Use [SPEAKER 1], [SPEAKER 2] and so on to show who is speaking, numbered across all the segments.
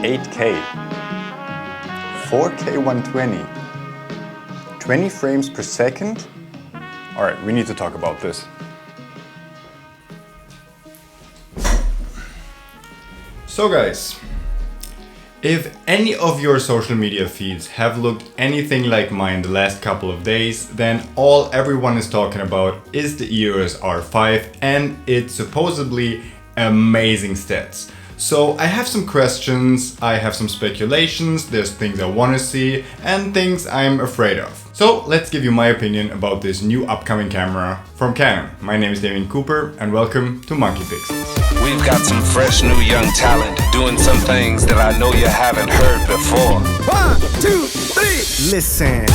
[SPEAKER 1] 8K, 4K 120, 20 frames per second? Alright, we need to talk about this. So guys, if any of your social media feeds have looked anything like mine the last couple of days, then all everyone is talking about is the EOS R5 and its supposedly amazing stats. So I have some questions, I have some speculations, there's things I want to see and things I'm afraid of. So let's give you my opinion about this new upcoming camera from Canon. My name is Damien and welcome to Monkey Pixels.
[SPEAKER 2] We've got some fresh new young talent doing some things that I know you haven't heard before.
[SPEAKER 3] 1, 2, 3, listen.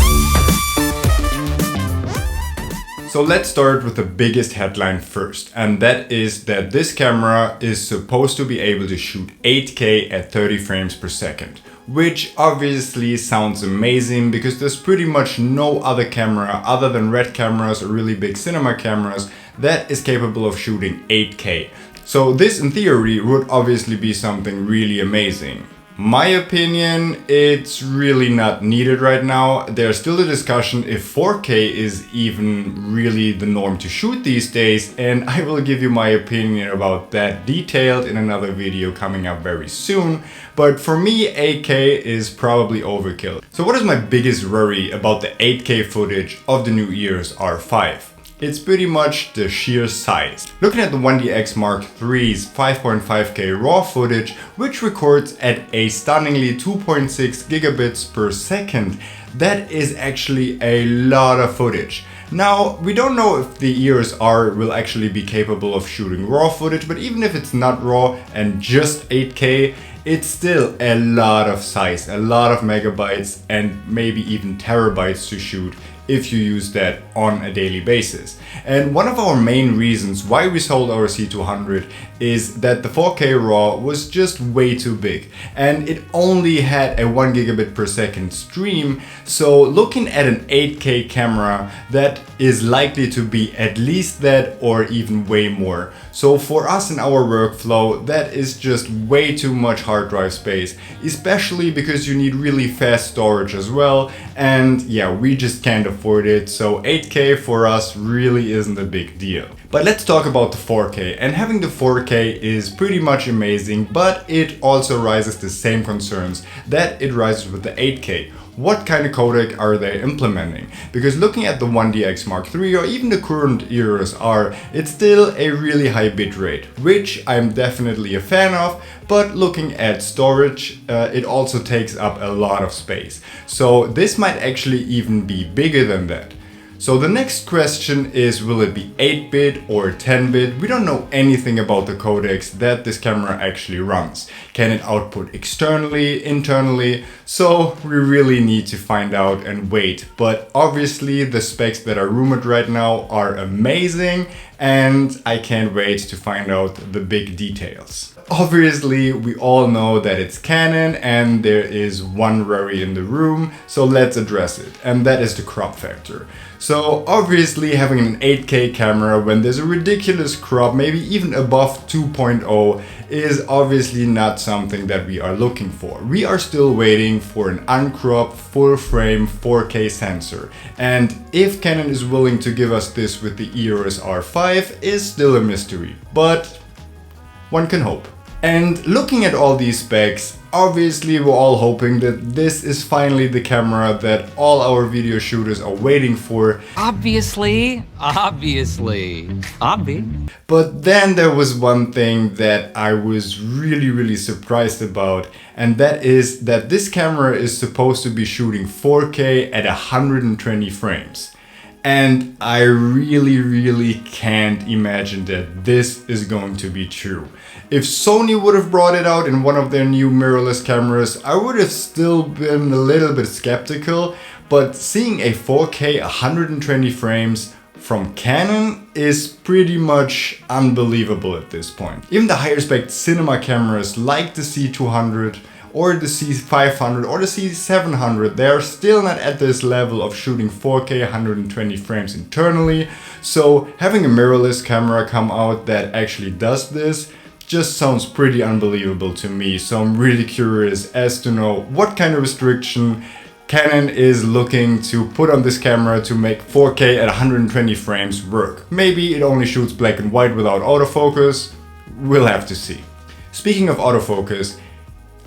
[SPEAKER 1] So let's start with the biggest headline first, and that is that this camera is supposed to be able to shoot 8K at 30 frames per second, which obviously sounds amazing because there's pretty much no other camera other than red cameras or really big cinema cameras that is capable of shooting 8K. So this in theory would obviously be something really amazing. My opinion, it's really not needed right now. There's still a discussion if 4K is even really the norm to shoot these days, and I will give you my opinion about that detailed in another video coming up very soon. But for me, 8K is probably overkill. So what is my biggest worry about the 8K footage of the new EOS R5? It's pretty much the sheer size. Looking at the 1DX Mark III's 5.5K RAW footage, which records at a stunningly 2.6 gigabits per second, that is actually a lot of footage. Now, we don't know if the EOS R will actually be capable of shooting RAW footage, but even if it's not RAW and just 8K, it's still a lot of size, a lot of megabytes and maybe even terabytes to shoot if you use that on a daily basis. And one of our main reasons why we sold our C200 is that the 4K RAW was just way too big and it only had a 1 gigabit per second stream. So looking at an 8K camera, that is likely to be at least that or even way more. So for us in our workflow, that is just way too much hard drive space, especially because you need really fast storage as well. And yeah, we just can't afford it. So 8K for us really isn't a big deal. But let's talk about the 4K. And having the 4K is pretty much amazing, but it also raises the same concerns that it rises with the 8K. What kind of codec are they implementing? Because looking at the 1DX Mark III or even the current EOS R, it's still a really high bitrate, which I'm definitely a fan of, but looking at storage, it also takes up a lot of space. So this might actually even be bigger than that. So the next question is, will it be 8-bit or 10-bit? We don't know anything about the codecs that this camera actually runs. Can it output externally, internally? So we really need to find out and wait. But obviously the specs that are rumored right now are amazing and I can't wait to find out the big details. Obviously, we all know that it's Canon and there is one worry in the room, so let's address it, and that is the crop factor. So obviously having an 8K camera when there's a ridiculous crop, maybe even above 2.0, is obviously not something that we are looking for. We are still waiting for an uncropped full frame 4K sensor, and if Canon is willing to give us this with the EOS R5 is still a mystery, but one can hope. And looking at all these specs, obviously we're all hoping that this is finally the camera that all our video shooters are waiting for.
[SPEAKER 4] Obviously.
[SPEAKER 1] But then there was one thing that I was really surprised about, and that is that this camera is supposed to be shooting 4K at 120 frames. And I really can't imagine that this is going to be true. If Sony would have brought it out in one of their new mirrorless cameras, I would have still been a little bit skeptical, but seeing a 4K 120 frames from Canon is pretty much unbelievable at this point. Even the higher spec cinema cameras like the C200 or the C500 or the C700, they are still not at this level of shooting 4K 120 frames internally. So having a mirrorless camera come out that actually does this just sounds pretty unbelievable to me. So I'm really curious as to know what kind of restriction Canon is looking to put on this camera to make 4K at 120 frames work. Maybe it only shoots black and white without autofocus. We'll have to see. Speaking of autofocus,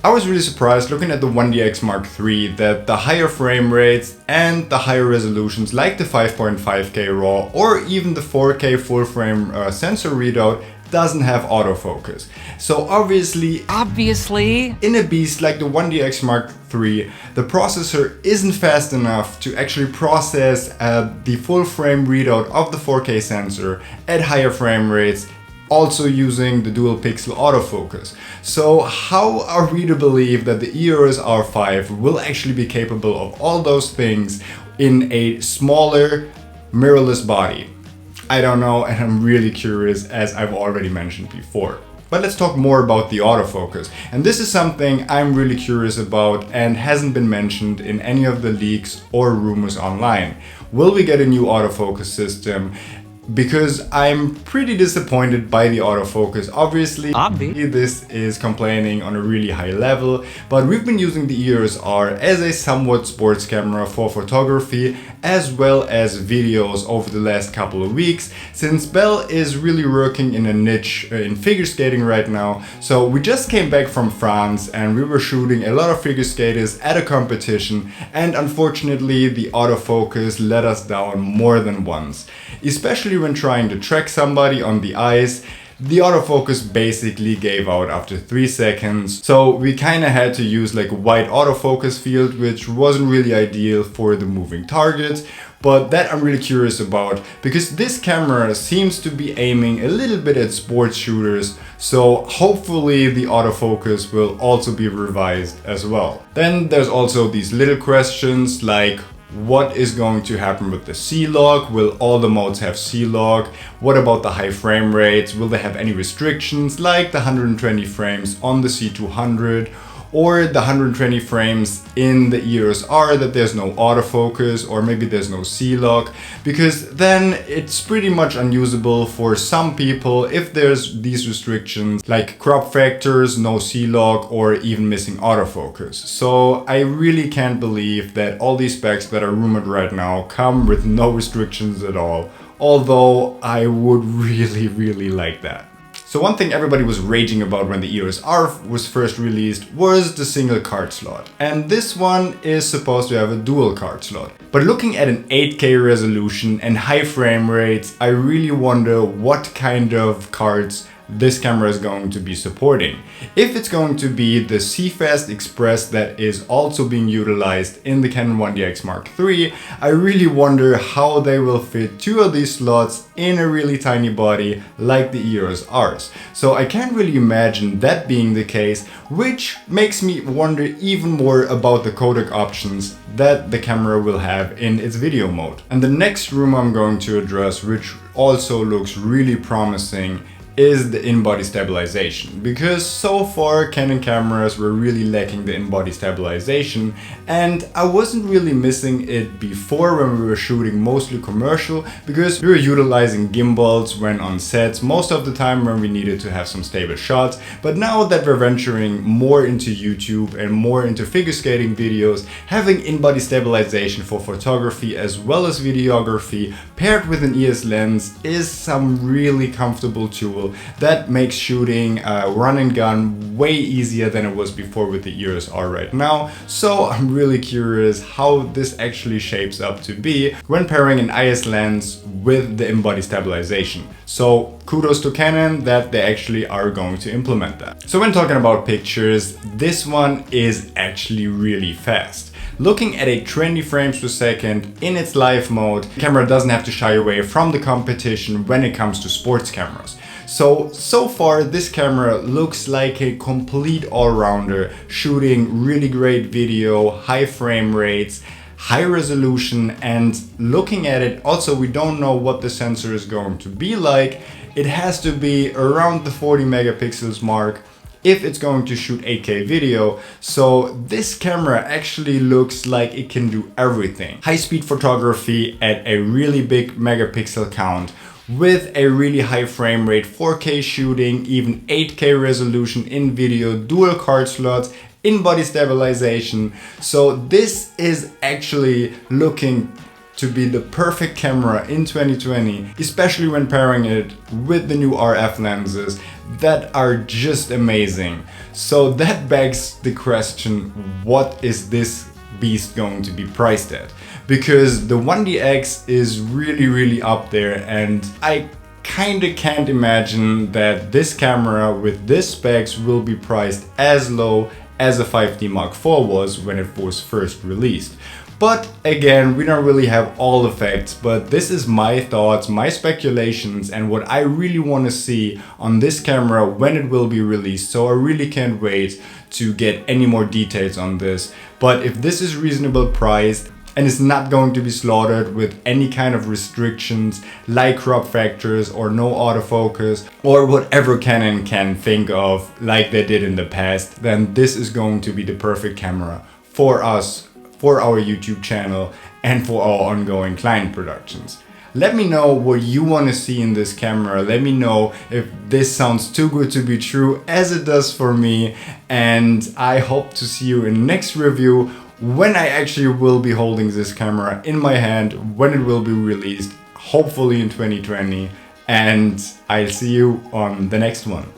[SPEAKER 1] I was really surprised looking at the 1DX Mark III that the higher frame rates and the higher resolutions like the 5.5K RAW or even the 4K full frame sensor readout doesn't have autofocus. So obviously in a beast like the 1DX Mark III, the processor isn't fast enough to actually process the full frame readout of the 4K sensor at higher frame rates, also using the dual pixel autofocus. So how are we to believe that the EOS R5 will actually be capable of all those things in a smaller mirrorless body? I don't know, and I'm really curious, as I've already mentioned before. But let's talk more about the autofocus. And this is something I'm really curious about and hasn't been mentioned in any of the leaks or rumors online. Will we get a new autofocus system? Because I'm pretty disappointed by the autofocus. Obviously, this is complaining on a really high level, but we've been using the EOS R as a somewhat sports camera for photography as well as videos over the last couple of weeks, since Bell is really working in a niche in figure skating right now. So we just came back from France and we were shooting a lot of figure skaters at a competition, and unfortunately the autofocus let us down more than once. Especially when trying to track somebody on the ice, the autofocus basically gave out after 3 seconds. So we kind of had to use like a wide autofocus field, which wasn't really ideal for the moving targets. But that I'm really curious about, because this camera seems to be aiming a little bit at sports shooters, so hopefully the autofocus will also be revised as well. Then there's also these little questions like, what is going to happen with the C-Log? Will all the modes have C-Log? What about the high frame rates? Will they have any restrictions like the 120 frames on the C200 or the 120 frames in the EOS R, that there's no autofocus or maybe there's no C-Log? Because then it's pretty much unusable for some people if there's these restrictions like crop factors, no C-Log, or even missing autofocus. So I really can't believe that all these specs that are rumored right now come with no restrictions at all, although I would really like that. So one thing everybody was raging about when the EOS R was first released was the single card slot. And this one is supposed to have a dual card slot. But looking at an 8K resolution and high frame rates, I really wonder what kind of cards this camera is going to be supporting. If it's going to be the CFast Express that is also being utilized in the Canon 1DX Mark III, I really wonder how they will fit two of these slots in a really tiny body like the EOS Rs. So I can't really imagine that being the case, which makes me wonder even more about the codec options that the camera will have in its video mode. And the next rumor I'm going to address, which also looks really promising, is the in-body stabilization, because so far Canon cameras were really lacking the in-body stabilization, and I wasn't really missing it before when we were shooting mostly commercial, because we were utilizing gimbals when on sets most of the time when we needed to have some stable shots. But now that we're venturing more into YouTube and more into figure skating videos, having in-body stabilization for photography as well as videography paired with an EOS lens is some really comfortable tool that makes shooting run and gun way easier than it was before with the EOS R right now. So I'm really curious how this actually shapes up to be when pairing an IS lens with the in-body stabilization. So kudos to Canon that they actually are going to implement that. So when talking about pictures, this one is actually really fast. Looking at a 20 frames per second in its live mode, the camera doesn't have to shy away from the competition when it comes to sports cameras. So far this camera looks like a complete all-rounder, shooting really great video, high frame rates, high resolution, and looking at it, also we don't know what the sensor is going to be like. It has to be around the 40 megapixels mark if it's going to shoot 8K video. So this camera actually looks like it can do everything. High speed photography at a really big megapixel count with a really high frame rate, 4K shooting, even 8K resolution in video, dual card slots, in-body stabilization. So this is actually looking to be the perfect camera in 2020, especially when pairing it with the new RF lenses that are just amazing. So that begs the question, what is this beast going to be priced at? Because the 1DX is really up there, and I kinda can't imagine that this camera with this specs will be priced as low as a 5D Mark IV was when it was first released. But again, we don't really have all the facts, but this is my thoughts, my speculations, and what I really want to see on this camera when it will be released. So I really can't wait to get any more details on this. But if this is reasonable priced and it's not going to be slaughtered with any kind of restrictions like crop factors or no autofocus or whatever Canon can think of like they did in the past, then this is going to be the perfect camera for us, for our YouTube channel, and for our ongoing client productions. Let me know what you want to see in this camera. Let me know if this sounds too good to be true, as it does for me. And I hope to see you in the next review when I actually will be holding this camera in my hand, when it will be released, hopefully in 2020. And I'll see you on the next one.